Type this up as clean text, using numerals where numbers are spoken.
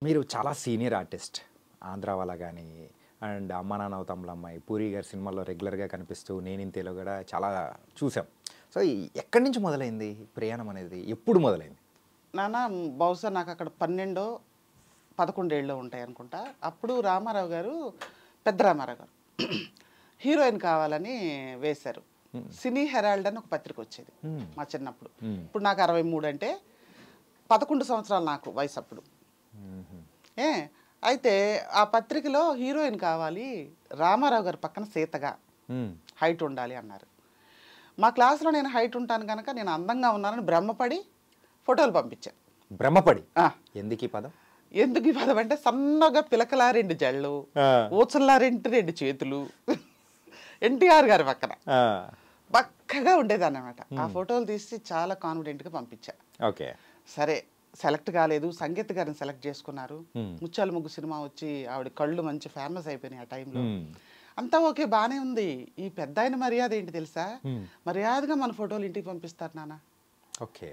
మీరు చాలా senior artist. 'Andhrawala' గాని, అండ్ 'అమ్మ నాన్న ఓ తమ్ముళ్ళమ్మాయి', 'పూరి' గారి సినిమాల్లో రెగ్యులర్‌గా కనిపిస్తూ 'నేనింతే'లో కూడా చాలా చూసాం. సో, ఎక్కడి నుంచి మొదలైంది ప్రయాణం అనేది? ఎప్పుడు మొదలైంది? నాన్న బహుశా నాకక్కడ 12, 11 ఏళ్ళో ఉంటాయనుకుంటా. అప్పుడు రామారావు గారు, పెద్ద రామారావు గారు హీరోయిన్ కావాలని వేశారు. సినీ హెరాల్డ్ అని ఒక పత్రిక వచ్చేది మా చిన్నప్పుడు. ఇప్పుడు నాకు 63 అంటే 11 సంవత్సరాలు నాకు వయసు అప్పుడు. ఏ అయితే ఆ పత్రికలో హీరోయిన్ కావాలి, రామారావు గారి పక్కన సీతగా హైట్ ఉండాలి అన్నారు. మా క్లాస్లో నేను హైట్ ఉంటాను కనుక నేను అందంగా ఉన్నానని బ్రహ్మపడి ఫోటోలు పంపించాను. బ్రహ్మపడి? ఎందుకు ఈ పదం? ఎందుకు ఈ పదం అంటే సన్నగా పిలకలా 2 జళ్ళు, ఊచల్లా 2 చేతులు, ఎన్టీఆర్ గారి పక్కన బక్కగా ఉండేదాన్ని అనమాట. ఆ ఫోటోలు తీసి చాలా కాన్ఫిడెంట్గా పంపించా. ఓకే, సరే సెలెక్ట్ కాలేదు, సంగీత గారిని సెలెక్ట్ చేసుకున్నారు. ముత్యాల ముగ్గు సినిమా వచ్చి ఆవిడ కళ్ళు మంచి ఫేమస్ అయిపోయినాయి ఆ టైంలో. అంతా ఓకే, బాగానే ఉంది. ఈ పెద్ద ఆయన మర్యాద ఏంటి తెలుసా? మర్యాదగా మన ఫోటోలు ఇంటికి పంపిస్తారు నాన్న. ఓకే.